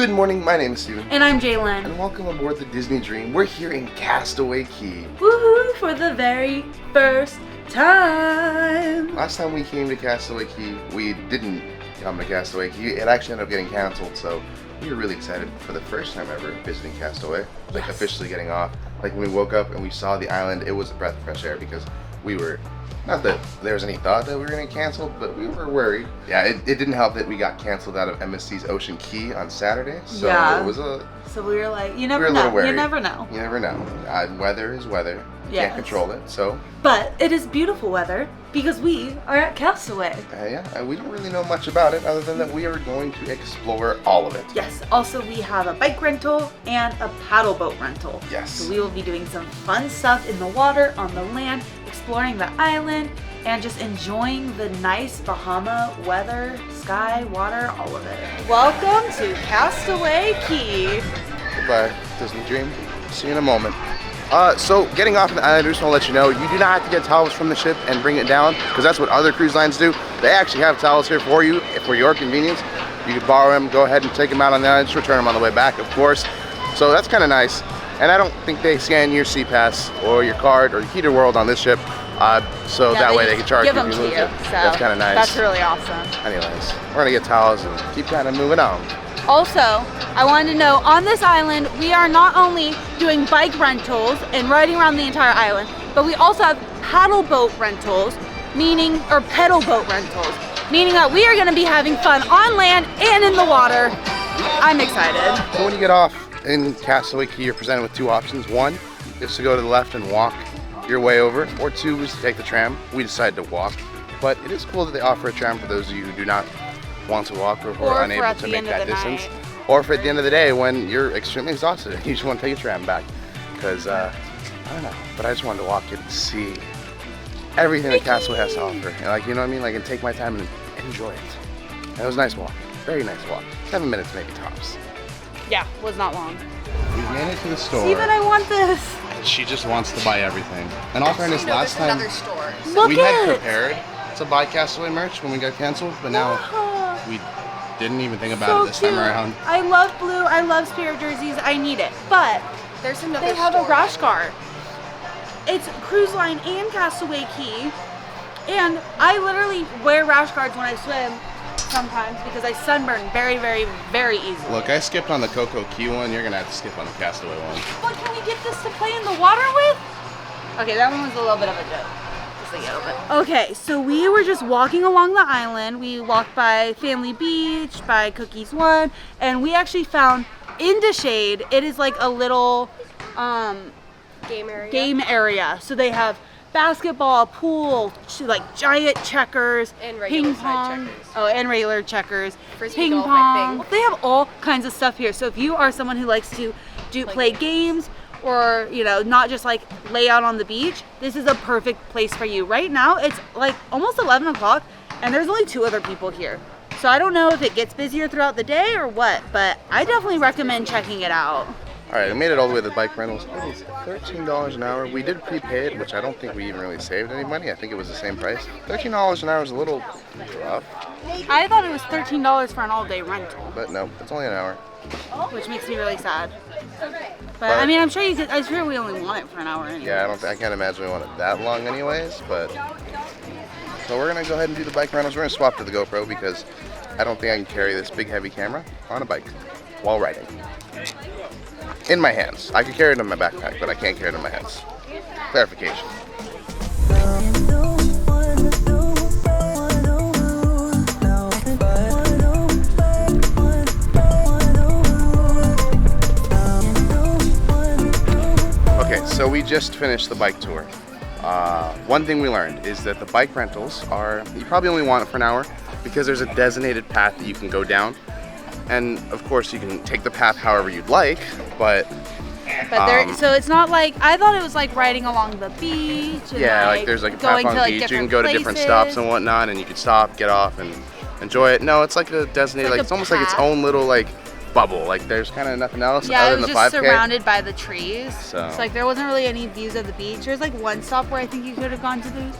Good morning, my name is Steven. And I'm Jalen. And welcome aboard the Disney Dream. We're here in Castaway Cay. Woohoo! For the very first time. Last time we came to Castaway Cay, we didn't come to Castaway Cay. It actually ended up getting canceled, so we were really excited for the first time ever visiting Castaway. Like officially getting off. Like when we woke up and we saw the island, it was a breath of fresh air because we were, not that there was any thought that we were going to cancel, but we were worried. Yeah, it didn't help that we got canceled out of MSC's Ocean Key on Saturday. So it was a... So we were like, you never know. You never know. You never know. Weather is weather. You can't control it, so. But it is beautiful weather because we are at Castaway. Yeah, we don't really know much about it other than that we are going to explore all of it. Yes. Also, we have a bike rental and a paddle boat rental. Yes. So we will be doing some fun stuff in the water, on the land, exploring the island, and just enjoying the nice Bahama weather, sky, water, all of it. Welcome to Castaway Cay. Goodbye, Disney Dream. See you in a moment. So getting off the island, I just want to let you know, you do not have to get towels from the ship and bring it down, because that's what other cruise lines do. They actually have towels here for you, for your convenience. You can borrow them, go ahead and take them out on the island, just return them on the way back, of course. So that's kind of nice. And I don't think they scan your SeaPass or your card or Heater World on this ship, so that way they can charge you if you lose it. So that's kind of nice. That's really awesome. Anyways, we're gonna get towels and keep kind of moving on. Also, I wanted to know, on this island, we are not only doing bike rentals and riding around the entire island, but we also have paddle boat rentals, or pedal boat rentals, meaning that we are gonna be having fun on land and in the water. I'm excited. So when you get off in Castaway Cay, you're presented with two options. One is to go to the left and walk your way over, or two is to take the tram. We decided to walk, but it is cool that they offer a tram for those of you who do not want to walk or who are unable to make that distance. Or for at the end of the day when you're extremely exhausted and you just want to take a tram back. Because, I don't know, but I just wanted to walk and see everything that Castaway has to offer. And like, you know what I mean? Like, and take my time and enjoy it. And it was a nice walk. Very nice walk. 7 minutes maybe tops. Yeah, was not long. We made it to the store. Steven, I want this. She just wants to buy everything. And all fairness, last time we had prepared to buy Castaway merch when we got canceled, but now we didn't even think about it this time around. I love blue, I love Spirit jerseys, I need it. But there's another they have a rash guard. It's cruise line and Castaway Cay. And I literally wear rash guards when I swim sometimes because I sunburn very, very, very easily. Look, I skipped on the Coco Key one. You're gonna have to skip on the Castaway one. But can we get this to play in the water with? Okay, that one was a little bit of a joke. Just a little bit. Okay, so we were just walking along the island. We walked by Family Beach, by Cookies One, and we actually found Into Shade. It is like a little game area. So they have basketball, pool, like giant checkers, and regular ping pong. checkers. Oh, and regular checkers. Frisbee ping golf, pong. I think. They have all kinds of stuff here. So if you are someone who likes to play games, or not just like lay out on the beach, this is a perfect place for you. Right now it's like almost 11 o'clock and there's only 2 other people here. So I don't know if it gets busier throughout the day or what, but I definitely recommend checking it out. Alright, I made it all the way to the bike rentals. It is $13 an hour. We did prepay it, which I don't think we even really saved any money. I think it was the same price. $13 an hour is a little rough. I thought it was $13 for an all-day rental. But no, it's only an hour. Which makes me really sad. But I mean, I'm sure we only want it for an hour anyway. Yeah, I can't imagine we want it that long anyways, but. So we're gonna go ahead and do the bike rentals. We're gonna swap to the GoPro because I don't think I can carry this big heavy camera on a bike while riding. In my hands. I can carry it in my backpack, but I can't carry it in my hands. Clarification. Okay, so we just finished the bike tour. One thing we learned is that the bike rentals you probably only want it for an hour because there's a designated path that you can go down. And of course you can take the path however you'd like, but so it's not like, I thought it was like riding along the beach. And like there's like a path on the beach. You can go to different stops and whatnot, and you can stop, get off, and enjoy it. No, it's like a designated, it's almost like its own little like bubble. Like there's kind of nothing else other than the 5K. Yeah, it was just surrounded by the trees. So like there wasn't really any views of the beach. There's like one stop where I think you could have gone to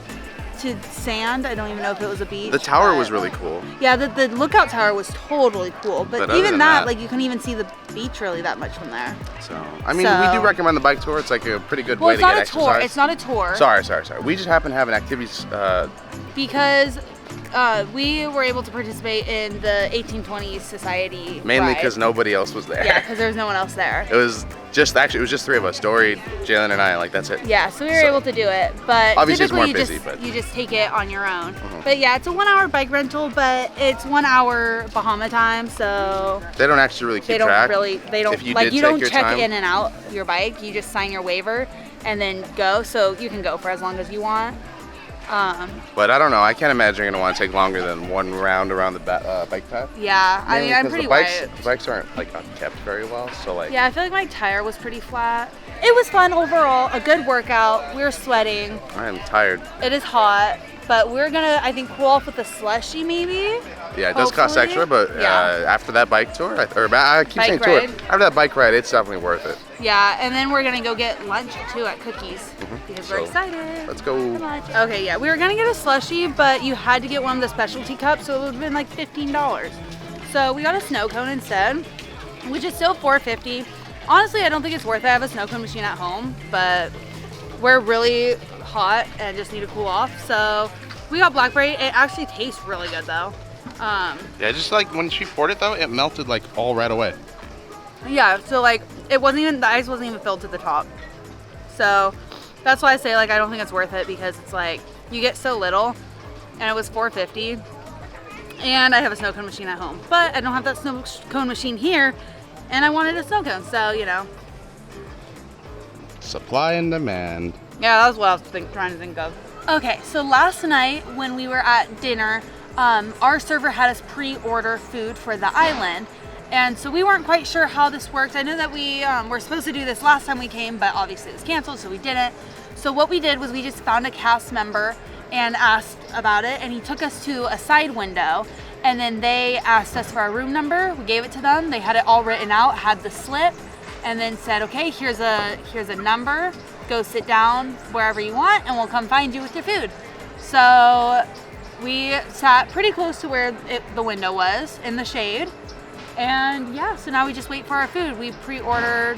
to sand. I don't even know if it was a beach. The tower but- was really cool. Yeah, the lookout tower was totally cool. But other even than that, that- like you couldn't even see the beach really that much from there. So, I mean, we do So- recommend the bike tour. It's like a pretty good Well, way it's to not get a exercise. tour. It's not a tour. Sorry. We just happen to have an activities. Because we were able to participate in the 1820s Society Mainly ride. because nobody else was there. Yeah, because there was no one else there. It was just three of us. Dory, Jalen, and I. Like, that's it. Yeah, so we were So- able to do it, but Obviously it's typically more you busy, just but- you just take it on your own. Mhm. But yeah, it's a 1 hour bike rental, but it's 1 hour Bahama time, so They don't actually really keep they don't track. they don't If you like did you take don't your check time- in and out your bike. You just sign your waiver and then go. So you can go for as long as you want. But I don't know. I can't imagine you're gonna want to take longer than one round around the bike path. Yeah, I Mainly mean I'm 'cause pretty the bikes aren't like kept very well. So like. Yeah, I feel like my tire was pretty flat. It was fun overall, a good workout. We were sweating. I am tired. It is hot, but we're gonna, I think, cool off with a slushie maybe. Yeah, it does cost Hopefully. extra, but Yeah. after that bike tour, I keep Bike saying tour. ride. After that bike ride, it's definitely worth it. Yeah, and then we're gonna go get lunch too at Cookies because we're So, excited. let's go. So much. Okay, yeah, we were gonna get a slushie, but you had to get one of the specialty cups, so it would have been like $15. So we got a snow cone instead, which is still $4.50. Honestly, I don't think it's worth it. I have a snow cone machine at home, but we're really hot and just need to cool off. So we got blackberry. It actually tastes really good though. Yeah, just like when she poured it though, it melted like all right away. Yeah, so like it wasn't even, the ice wasn't even filled to the top. So that's why I say like I don't think it's worth it because it's like you get so little and it was $4.50 and I have a snow cone machine at home. But I don't have that snow cone machine here and I wanted a snow cone, so you know. Supply and demand. Yeah, that was what I was trying to think of. Okay, so last night when we were at dinner, our server had us pre-order food for the island. And so we weren't quite sure how this worked. I know that we were supposed to do this last time we came, but obviously it was canceled, so we didn't. So what we did was we just found a cast member and asked about it, and he took us to a side window, and then they asked us for our room number. We gave it to them. They had it all written out, had the slip, and then said, okay, here's a number. Go sit down wherever you want, and we'll come find you with your food. So we sat pretty close to where the window was, in the shade. And yeah, so now we just wait for our food. We pre-ordered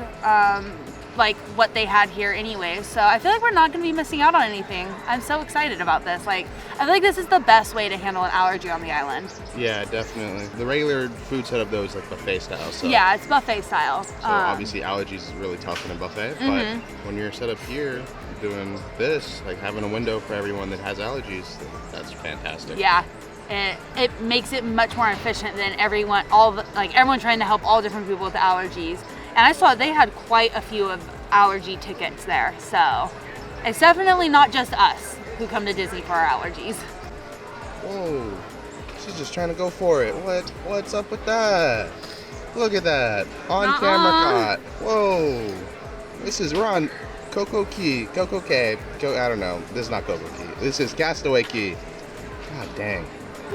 like what they had here anyway. So I feel like we're not gonna be missing out on anything. I'm so excited about this. Like, I feel like this is the best way to handle an allergy on the island. Yeah, definitely. The regular food setup though is like buffet style. So, Yeah, it's buffet style. so obviously Allergies is really tough in a buffet, but when you're set up here doing this, like having a window for everyone that has allergies, that's fantastic. Yeah, it makes it much more efficient than everyone trying to help all different people with allergies. And I saw they had quite a few of allergy tickets there, so it's definitely not just us who come to Disney for our allergies. Whoa, she's just trying to go for it. What's up with that? Look at that on camera caught. Whoa, we're on Cay. I don't know. This is not Coco Cay. This is Castaway Cay. God dang.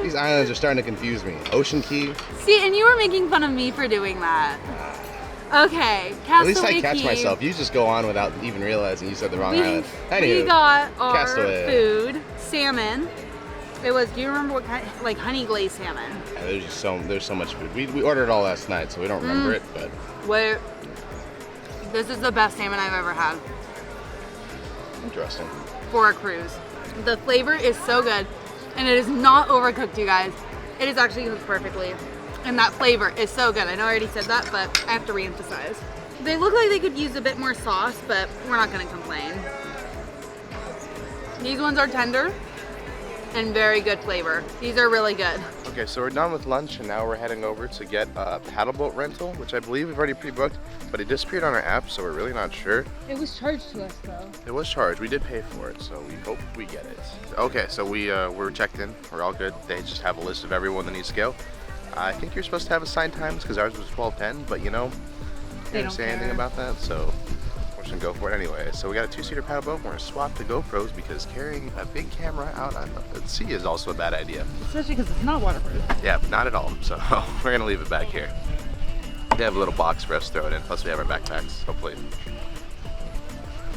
These islands are starting to confuse me. Ocean Cay. See, and you were making fun of me for doing that. Okay, Castaway At least I catch Cay. myself. You just go on without even realizing you said the wrong island. We Anywho, got our Castaway. food, salmon. It was, do you remember what kind, like honey glazed salmon? Yeah, there's so much food. We ordered it all last night, so we don't remember it, but This is the best salmon I've ever had interesting. for a cruise. The flavor is so good, and it is not overcooked, you guys. It is actually cooked perfectly, and that flavor is so good. I know I already said that, but I have to reemphasize. They look like they could use a bit more sauce, but we're not gonna complain. These ones are tender and very good flavor. These are really good. Okay, so we're done with lunch and now we're heading over to get a paddleboat rental, which I believe we've already pre-booked, but it disappeared on our app, so we're really not sure. It was charged to us though. It was charged. We did pay for it, so we hope we get it. Okay, so we're checked in. We're all good. They just have a list of everyone that needs to go. I think you're supposed to have assigned times because ours was 12:10, but you know, They didn't don't say care. anything about that, so we're just gonna go for it anyway. So we got a 2-seater paddleboat. We're gonna swap the GoPros because carrying a big camera out on the sea is also a bad idea. Especially because it's not waterproof. Yeah, not at all. So we're gonna leave it back here. They have a little box for us to throw it in. Plus we have our backpacks, hopefully.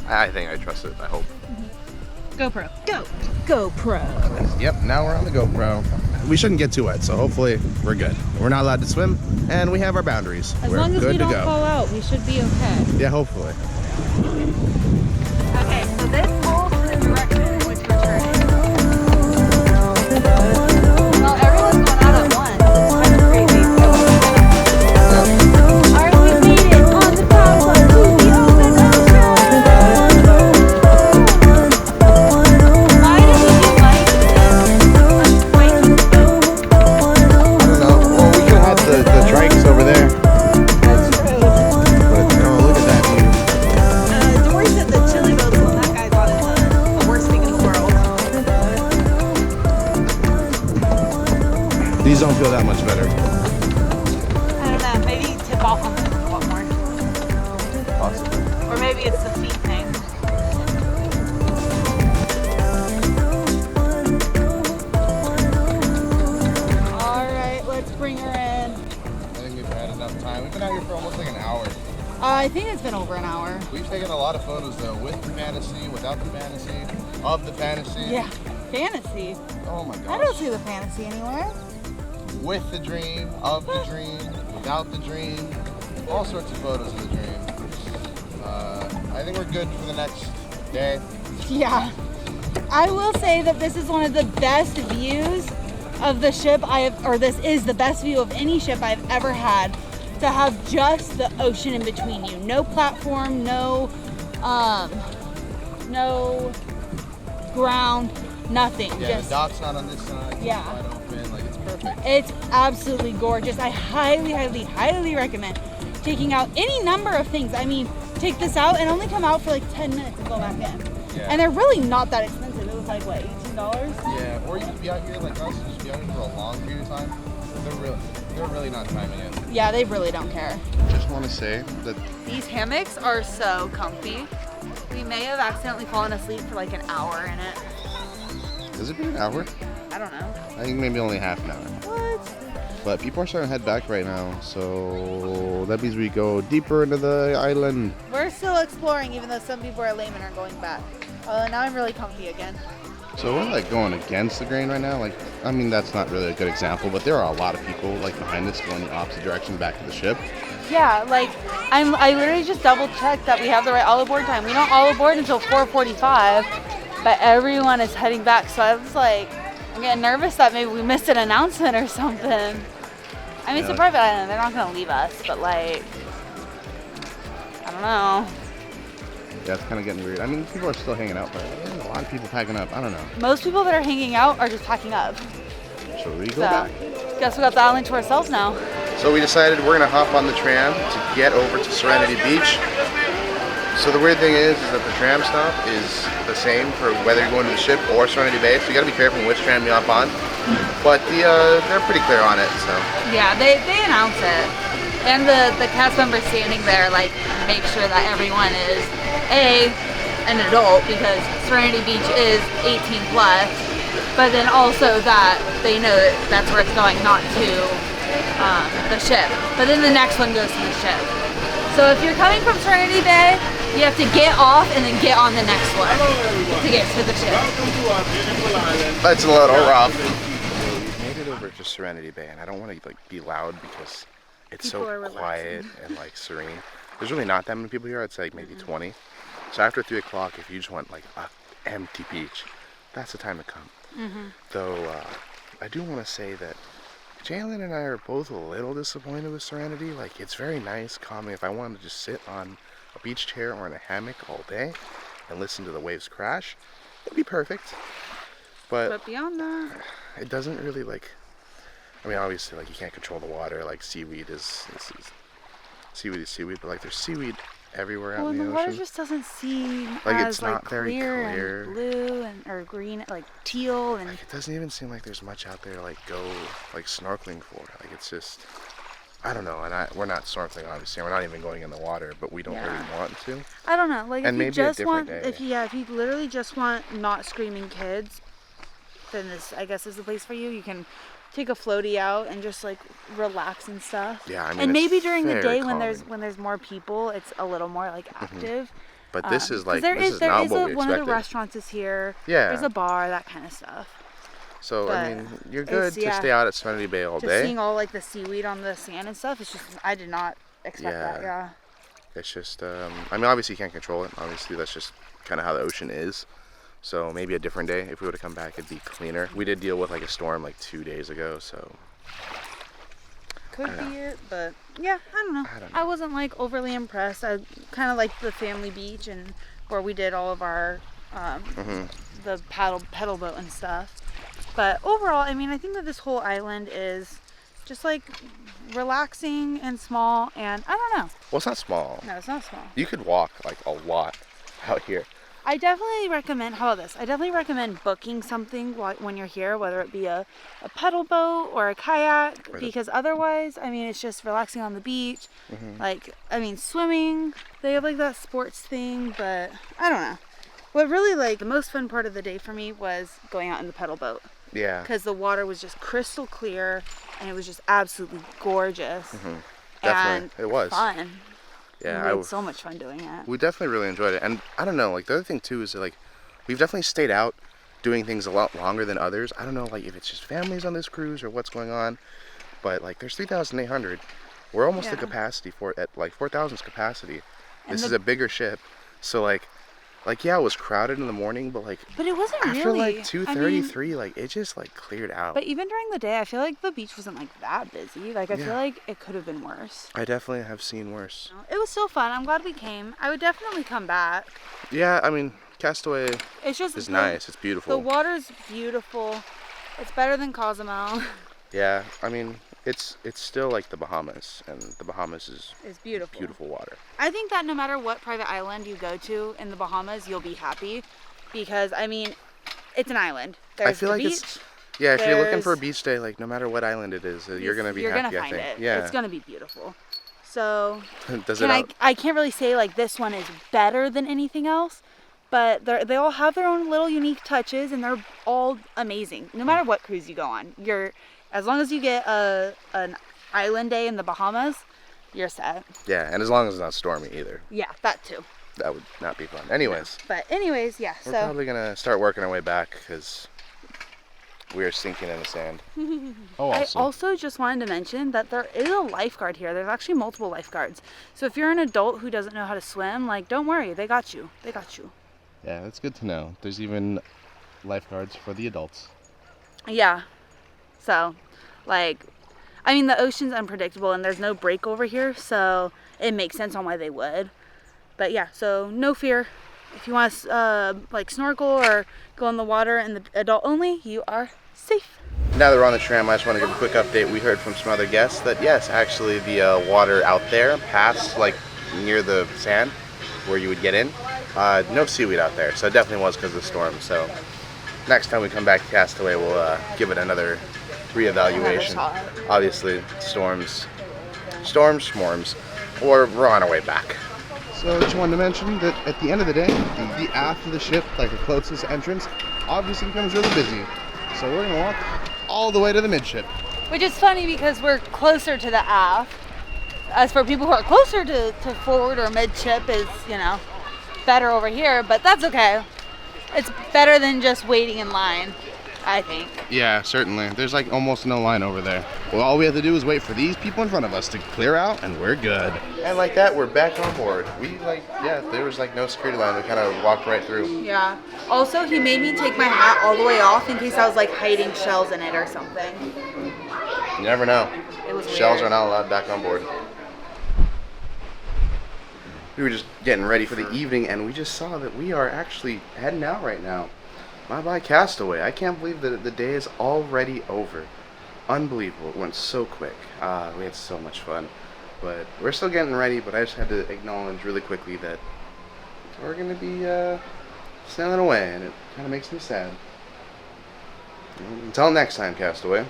I think I trust it, I hope. GoPro. Go. GoPro. Yep, now we're on the GoPro. We shouldn't get too wet, so hopefully we're good. We're not allowed to swim, and we have our boundaries. As we're long as good we to don't go. fall out, we should be okay. Yeah, hopefully. Okay, so this pulls in the direction in which we're turning. Well, everyone's going out at once. It's kind of crazy. Alright, we made it on the power to the open ocean! Why did we do like this? I don't know. Well, we could have had the trikes over there. That's true. But oh, look at that view. Dory said the chili boats when that guy's on is the worst thing in the world. These don't feel that much better. I don't know, maybe tip off on them a lot more. Possibly. Or maybe it's the feet thing. Alright, let's bring her in. I think we've had enough time. We've been out here for almost like an hour. I think it's been over an hour. We've taken a lot of photos though, with the fantasy, without the fantasy, of the fantasy. Yeah, fantasy. Oh my I gosh. don't see the fantasy anywhere. With the dream, of the dream, without the dream, all sorts of photos of the dream. I think we're good for the next day. Yeah. I will say that this is one of the best views of the ship this is the best view of any ship I've ever had. To have just the ocean in between you. No platform, no ground, nothing. Yeah, just the dock's not on this side. It's Yeah. wide open. Like, it's perfect. it's absolutely gorgeous. I highly, highly, highly recommend taking out any number of things. I mean, take this out and only come out for like 10 minutes and go back in. Yeah. And they're really not that expensive. It was like, what, $18? Yeah, or you could be out here like us and just be out here for a long period of time. They're really not timing it. Yeah, they really don't care. Just want to say that These hammocks are so comfy. We may have accidentally fallen asleep for like an hour in it. has it been an hour? I don't know. I think maybe only half an hour. What? But people are starting to head back right now, so that means we go deeper into the island. We're still exploring, even though some people are lame and are going back. Now I'm really comfy again. So we're like going against the grain right now. Like, I mean, that's not really a good example, but there are a lot of people like behind us going the opposite direction back to the ship. Yeah, like I literally just double checked that we have the right all aboard time. We don't all aboard until 4:45, but everyone is heading back. So I was like, I'm getting nervous that maybe we missed an announcement or something. I mean, it's a private island. They're not gonna leave us, but like, I don't know. Yeah, it's kind of getting weird. I mean, people are still hanging out, but there's a lot of people packing up. I don't know. Most people that are hanging out are just packing up. So we go So, back. guess we got the island to ourselves now. So we decided we're gonna hop on the tram to get over to Serenity Beach. So the weird thing is that the tram stop is the same for whether you're going to the ship or Serenity Bay. So you gotta be careful which tram you hop on. But they're pretty clear on it. So Yeah, they announce it. And the cast members standing there, like, make sure that everyone is, an adult, because Serenity Beach is 18 plus, but then also that they know that that's where it's going, not to the ship. But then the next one goes to the ship. So if you're coming from Serenity Bay, you have to get off and then get on the next one to get to the ship. that's a little rough. We made it over to Serenity Bay, and I don't want to like be loud because it's People are so quiet relaxing. and like serene. There's really not that many people here. I'd say like maybe 20. So after 3 o'clock, if you just want like a empty beach, that's the time to come. Though I do want to say that Jalen and I are both a little disappointed with Serenity. Like, it's very nice, calming. If I wanted to just sit on a beach chair or in a hammock all day and listen to the waves crash, it'd be perfect. But beyond that, it doesn't really like. I mean, obviously, like you can't control the water. Like seaweed is seaweed, but like there's seaweed everywhere out well, in and the the water ocean. just doesn't seem Like, as it's not very clear. and blue and or green, like teal and. It doesn't even seem like there's much out there to like go like snorkeling for. Like it's just, I don't know. And we're not snorkeling obviously. We're not even going in the water, but we don't really want to. I don't know. Like And if you maybe a just different want, day. if you literally just want not screaming kids, then this I guess is the place for you. You can take a floaty out and just like relax and stuff. Yeah, I mean, and it's maybe during the very day when calming. there's more people, it's a little more like active. But this is like, there this is there not is what we one of the expected. restaurants is here. Yeah. There's a bar, that kind of stuff. So, but I mean, you're good it's- to yeah. stay out at Serenity Bay all Just day. seeing all like the seaweed on the sand and stuff, it's just, I did not expect that, yeah. It's just, I mean, obviously you can't control it. Obviously, that's just kind of how the ocean is. So maybe a different day, if we were to come back, it'd be cleaner. We did deal with like a storm like 2 days ago, so. Could be it, but yeah, I don't know. I wasn't like overly impressed. I kind of liked the family beach and where we did all of our, the pedal boat and stuff. But overall, I mean, I think that this whole island is just like relaxing and small, and I don't know. Well, it's not small. No, it's not small. You could walk like a lot out here. I definitely recommend, how about this? I definitely recommend booking something when you're here, whether it be a pedal boat or a kayak, because otherwise, I mean, it's just relaxing on the beach. Like, I mean, swimming, they have like that sports thing, but I don't know. What really, like, the most fun part of the day for me was going out in the pedal boat. Yeah. Because the water was just crystal clear, and it was just absolutely gorgeous. Definitely, and it was fun. Yeah, we had so much fun doing it. We definitely really enjoyed it, and I don't know. Like the other thing too is that, like, we've definitely stayed out doing things a lot longer than others. I don't know, like if it's just families on this cruise or what's going on, but like there's 3,800. We're almost the capacity for at like 4,000's capacity. This is a bigger ship, so like yeah, it was crowded in the morning, but it wasn't after really. like 2:33, like it just like cleared out. But even during the day, I feel like the beach wasn't like that busy. Like I feel like it could have been worse. I definitely have seen worse. It was still fun. I'm glad we came. I would definitely come back. Yeah, I mean, Castaway is nice. It's beautiful. The water's beautiful. It's better than Cozumel. Yeah, I mean, it's still like the Bahamas, and the Bahamas is beautiful. Beautiful water. I think that no matter what private island you go to in the Bahamas, you'll be happy, because I mean, it's an island. There's I feel the like beach, if you're looking for a beach day, like no matter what island it is, you're gonna be happy. You're gonna find I think. it. Yeah. It's gonna be beautiful. So I can't really say like this one is better than anything else, but they all have their own little unique touches, and they're all amazing. No matter what cruise you go on, as long as you get an island day in the Bahamas, you're set. Yeah, and as long as it's not stormy either. Yeah, that too. That would not be fun. Anyways. No. But anyways, yeah. We're probably gonna start working our way back because we are sinking in the sand. I also just wanted to mention that there is a lifeguard here. There's actually multiple lifeguards. So if you're an adult who doesn't know how to swim, like, don't worry, they got you. They got you. Yeah, that's good to know. There's even lifeguards for the adults. Yeah. So, like, I mean, the ocean's unpredictable and there's no break over here, so it makes sense on why they would. But yeah, so no fear. If you want to, like, snorkel or go in the water and the adult only, you are safe. Now that we're on the tram, I just want to give a quick update. We heard from some other guests that yes, actually the water out there past like near the sand where you would get in, no seaweed out there. So it definitely was because of the storm. So next time we come back to Castaway, we'll give it another reevaluation. Obviously, storms, or we're on our way back. So I just wanted to mention that at the end of the day, the aft of the ship, like the closest entrance, obviously becomes really busy. So we're gonna walk all the way to the midship. Which is funny because we're closer to the aft. As for people who are closer to forward or midship is, you know, better over here, but that's okay. It's better than just waiting in line, I think. Yeah, certainly. There's like almost no line over there. Well, all we have to do is wait for these people in front of us to clear out and we're good. And like that, we're back on board. There was like no security line. We kind of walked right through. Yeah. Also, he made me take my hat all the way off in case I was like hiding shells in it or something. You never know. It was Shells weird. are not allowed back on board. We were just getting ready for the evening, and we just saw that we are actually heading out right now. Bye-bye Castaway. I can't believe that the day is already over. Unbelievable. It went so quick. We had so much fun. But we're still getting ready, but I just had to acknowledge really quickly that we're going to be sailing away, and it kind of makes me sad. Until next time, Castaway.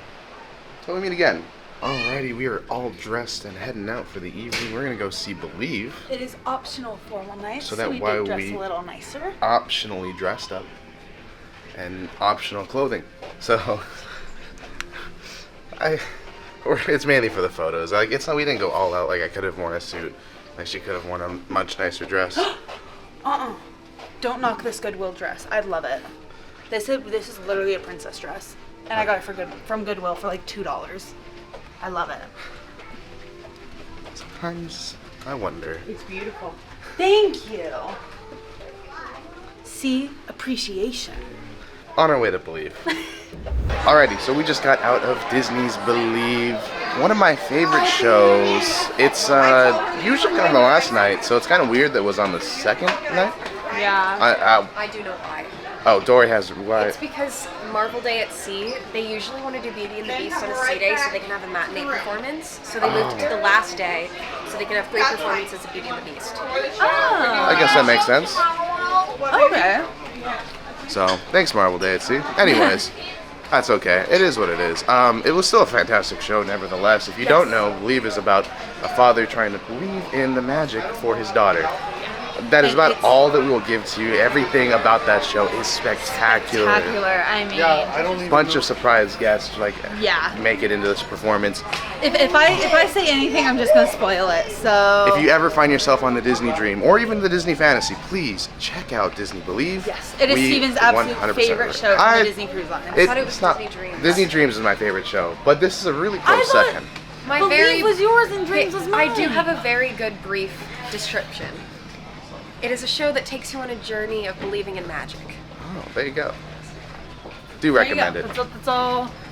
Until we meet again. Alrighty, we are all dressed and heading out for the evening. We're going to go see Believe. It is optional formal night, So that we why did dress we a little nicer. Optionally dressed up. And optional clothing. So it's mainly for the photos. Like we didn't go all out. Like I could have worn a suit. Like she could have worn a much nicer dress. Don't knock this Goodwill dress. I love it. This is literally a princess dress. And I got it from Goodwill for like $2. I love it. Sometimes I wonder. It's beautiful. Thank you. See? Appreciation. On our way to Believe. Alrighty, so we just got out of Disney's Believe. One of my favorite shows. It's usually on the last night, so it's kind of weird that it was on the second night. Yeah. I do know why. Oh, Dory has why? It's because Marvel Day at Sea, they usually want to do Beauty and the Beast on a sea day so they can have a matinee performance. So they moved it to the last day so they can have 3 performances of Beauty and the Beast. Oh. I guess that makes sense. Okay. So, thanks Marvel Day at Sea. Anyways, that's okay. It is what it is. It was still a fantastic show nevertheless. If you don't know, Believe is about a father trying to believe in the magic for his daughter. That is about all that we will give to you. Everything about that show is spectacular. Spectacular. I mean, I don't even Bunch of surprise guests yeah. make it into this performance. If I say anything, I'm just gonna spoil it. So If you ever find yourself on the Disney Dream or even the Disney Fantasy, please check out Disney Believe. yes, it is Steven's absolute 100% favorite show from the Disney Cruise Line. I thought it was Disney Dreams. Disney Dreams is my favorite show, but this is a really close thought- second. Believe was yours and Dreams was mine. I do have a very good brief description. It is a show that takes you on a journey of believing in magic. Oh, there you go. Do There you recommend go. it.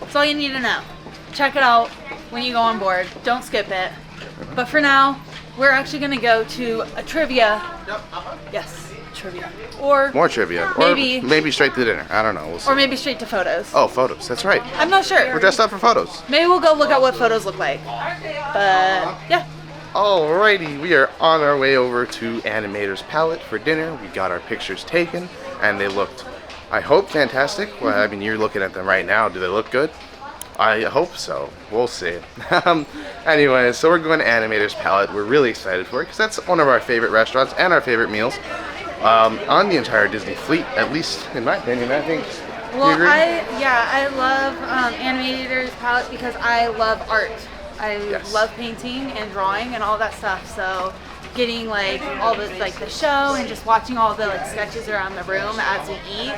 That's all you need to know. Check it out when you go on board. Don't skip it. But for now, we're actually gonna go to a trivia. Yes, trivia. Or More trivia. Maybe straight to dinner. I don't know. We'll see. or maybe straight to photos. Oh, photos. That's right. I'm not sure. We're dressed up for photos. Maybe we'll go look at what photos look like. But yeah. Alrighty, we are on our way over to Animators Palate for dinner. We got our pictures taken, and they looked, I hope, fantastic. Well, I mean, you're looking at them right now. Do they look good? I hope so. We'll see. Anyway, so we're going to Animators Palate. We're really excited for it because that's one of our favorite restaurants and our favorite meals on the entire Disney fleet, at least in my opinion. I think. Well, you agree? I love Animators Palette because I love art. I love painting and drawing and all that stuff. So getting like all the the show and just watching all the sketches around the room as we eat,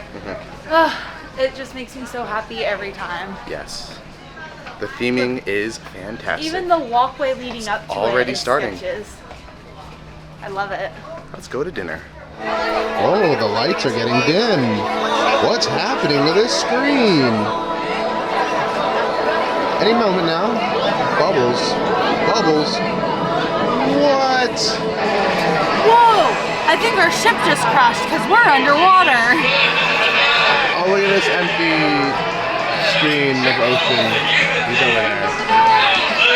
it just makes me so happy every time. Yes. The theming is fantastic. Even the walkway leading up to already it is starting. sketches. I love it. Let's go to dinner. Oh, the lights are getting dim. What's happening to this screen? Any moment now. Bubbles. Bubbles. What? Whoa! I think our ship just crashed because we're underwater. Oh, look at this empty screen of ocean. He's over there.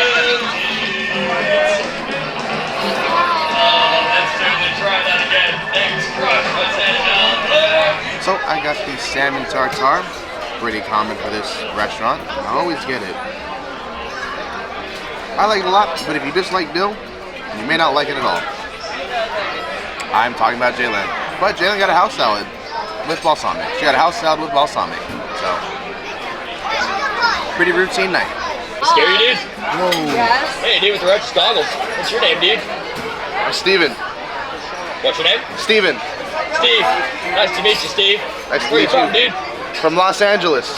So I got the salmon tartare, pretty common for this restaurant. I always get it. I like it a lot, but if you dislike dill, you may not like it at all. I'm talking about Jalen. But Jalen got a house salad with balsamic. She got a house salad with balsamic. So, pretty routine night. Scary, dude? Whoa. Yes. Hey, dude with the righteous goggles. What's your name, dude? I'm Steven. What's your name? Steven. Steve. Nice to meet you, Steve. Nice to Where you meet from, you. dude? From Los Angeles.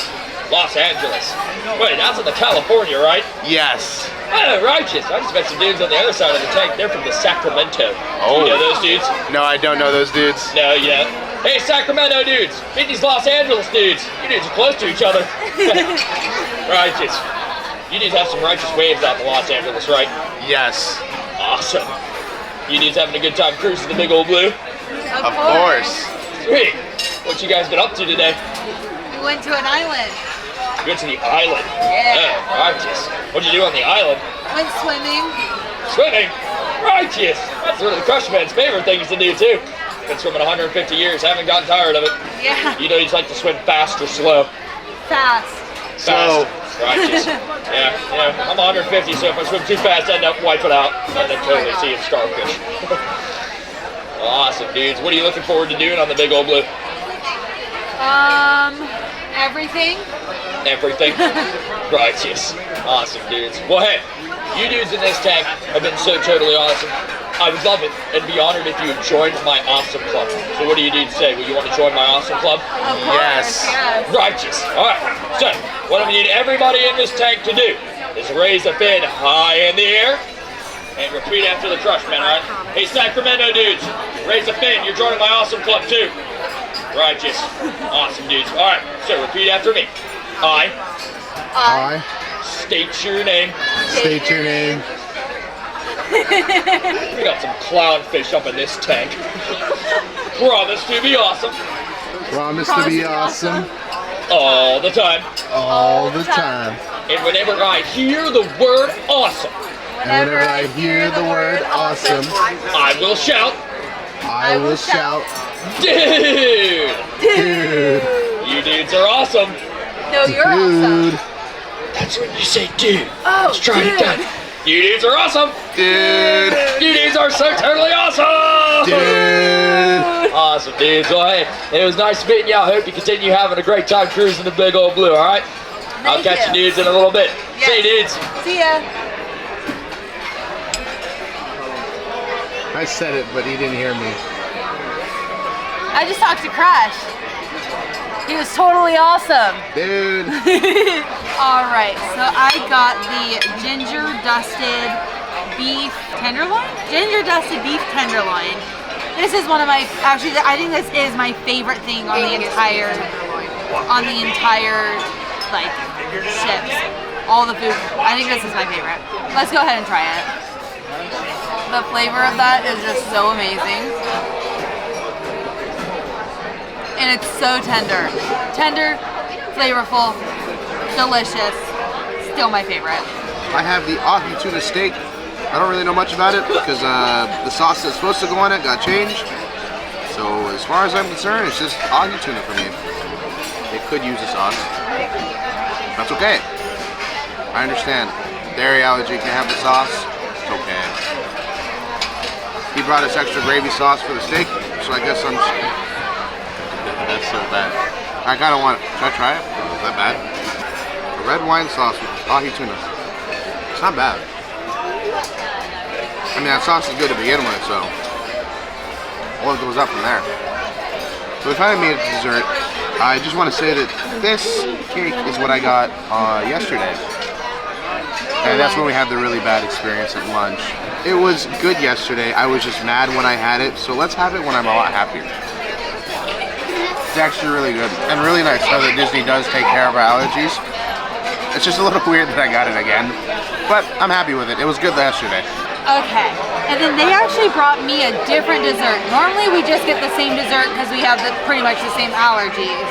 Los Angeles. Wait, that's in the California, right? Yes. Oh, righteous. I just met some dudes on the other side of the tank. They're from the Sacramento. Oh. You know those dudes? No, I don't know those dudes. No, yeah. Hey, Sacramento dudes. Meet these Los Angeles dudes. You dudes are close to each other. Righteous. You dudes have some righteous waves out in Los Angeles, right? Yes. Awesome. You dudes having a good time cruising the big old blue? Of course. Sweet. What you guys been up to today? We went to an island. You went to the island. Yeah. Righteous. What'd you do on the island? Went swimming. Swimming. Righteous. That's one of the Crush Man's favorite things to do too. Been swimming 150 years. Haven't gotten tired of it. Yeah. You know you like to swim fast or slow. Fast. So- Righteous. Yeah. I'm 150, so if I swim too fast, I end up wiping out and then totally seeing starfish. Awesome, dudes. What are you looking forward to doing on the big old blue? Everything. Everything. Righteous. Awesome, dudes. Well, hey, you dudes in this tank have been so totally awesome. I would love it and be honored if you joined my awesome club. So what do you need to say? Will you want to join my awesome club? Of course, Yes. Righteous. All right. So what I need everybody in this tank to do is raise a fin high in the air and repeat after the crush, man. All right. Hey, Sacramento dudes, raise a fin. You're joining my awesome club too. Righteous. Awesome dudes. All right. So repeat after me. I State your name. state your name. We got some clownfish up in this tank. Promise to be awesome Promise to be awesome all the time. all the time. And whenever I hear the word awesome, And whenever I hear the word awesome, I will shout, I will shout, dude! dude, You dudes are awesome. No, you're awesome. dude, That's when you say dude. Oh, Let's try it again. You dudes are awesome. dude, You dudes are so totally awesome. dude. Awesome, dudes. Well, hey, it was nice meeting you. I hope you continue having a great time cruising the big old blue, all right? I'll catch you dudes in a little bit. See you, dudes. See ya. I said it, but he didn't hear me. I just talked to Crash. He was totally awesome. Dude, All right, so I got the ginger dusted beef tenderloin. Ginger dusted beef tenderloin. This is one of my, actually, I think this is my favorite thing on the entire, like, ships. All the food. I think this is my favorite. Let's go ahead and try it. The flavor of that is just so amazing. And it's so tender. Tender, flavorful, delicious. Still my favorite. I have the ahi tuna steak. I don't really know much about it because the sauce that's supposed to go on it got changed. So as far as I'm concerned, it's just ahi tuna for me. They could use the sauce. That's okay. I understand. Dairy allergy can have the sauce. It's okay. He brought us extra gravy sauce for the steak, so I guess I'm just... That's so bad. I kind of want it. Should I try it? Is that bad? A red wine sauce with ahi tuna. It's not bad. I mean, that sauce is good to begin with, so all it goes up from there. So we finally made it to dessert. I just want to say that this cake is what I got yesterday. And that's when we had the really bad experience at lunch. It was good yesterday. I was just mad when I had it, so let's have it when I'm a lot happier. It's actually really good and really nice how that Disney does take care of our allergies. It's just a little weird that I got it again, but I'm happy with it. It was good yesterday. Okay, and then they actually brought me a different dessert. Normally we just get the same dessert because we have pretty much the same allergies.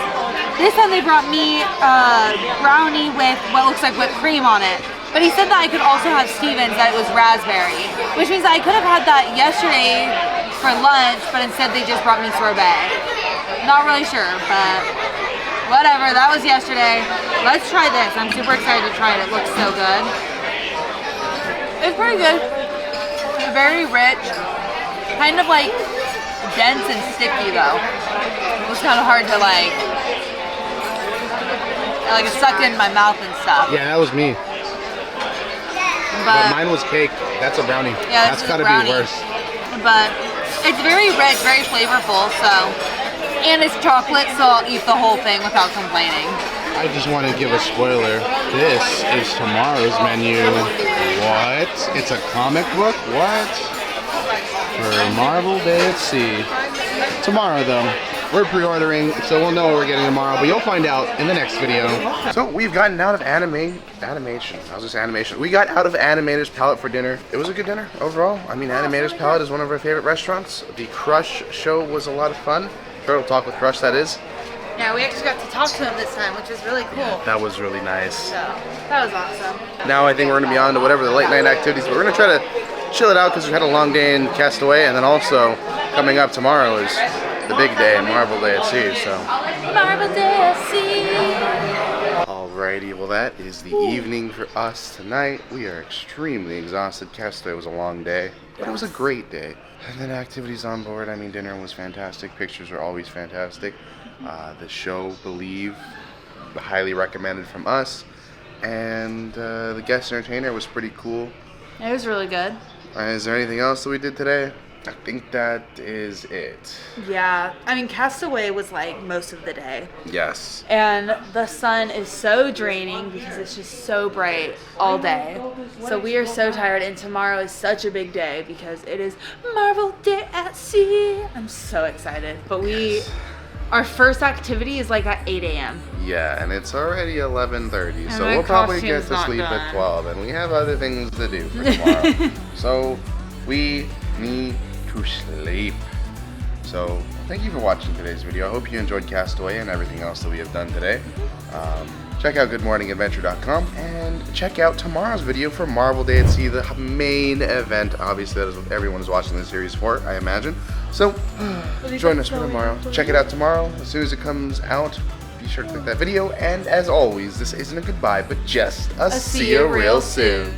This time they brought me a brownie with what looks like whipped cream on it. But he said that I could also have Stevens, that it was raspberry, which means I could have had that yesterday for lunch, but instead they just brought me sorbet. Not really sure, but whatever, that was yesterday. Let's try this. I'm super excited to try it. It looks so good. It's pretty good. Very rich. Kind of like dense and sticky though. It was kind of hard to like suck in my mouth and stuff. yeah, that was me. But mine was cake. That's a brownie. Yeah, that's gotta be worse. But it's very rich, very flavorful, so. And it's chocolate, so I'll eat the whole thing without complaining. I just want to give a spoiler. This is tomorrow's menu. What? It's a comic book? What? For Marvel Day at Sea. Tomorrow, though. We're pre-ordering, so we'll know what we're getting tomorrow, but you'll find out in the next video. So we've gotten out of animation. How's this animation? We got out of Animators Palate for dinner. It was a good dinner overall. I mean, Animators Palate is one of our favorite restaurants. The Crush show was a lot of fun. Turtle Talk with Crush, that is. Yeah, we actually got to talk to him this time, which was really cool. That was really nice. So, that was awesome. Now I think we're going to be on to whatever the late night activities, but we're going to try to chill it out because we had a long day in Castaway, and then also coming up tomorrow is the big day, Marvel Day at Sea, so. Marvel Day at Sea. Alrighty, well that is the evening for us tonight. We are extremely exhausted. Castaway was a long day, but it was a great day. And then activities on board, I mean, dinner was fantastic. Pictures are always fantastic. The show, Believe, highly recommended from us. And the guest entertainer was pretty cool. It was really good. Is there anything else that we did today? I think that is it. Yeah, I mean, Castaway was like most of the day. Yes. And the sun is so draining because it's just so bright all day. So we are so tired, and tomorrow is such a big day because it is Marvel Day at Sea. I'm so excited. But our first activity is like at 8 a.m. Yeah, and it's already 11:30, so my we'll probably get costume's to not sleep at done. 12, and we have other things to do for tomorrow. So we need to sleep. So thank you for watching today's video. I hope you enjoyed Castaway and everything else that we have done today. Check out goodmorningadventure.com and check out tomorrow's video for Marvel Day at Sea, the main event. Obviously, that is what everyone is watching this series for, I imagine. So join us for tomorrow. Check it out tomorrow as soon as it comes out. Be sure to click that video. And as always, this isn't a goodbye, but just a see you real soon.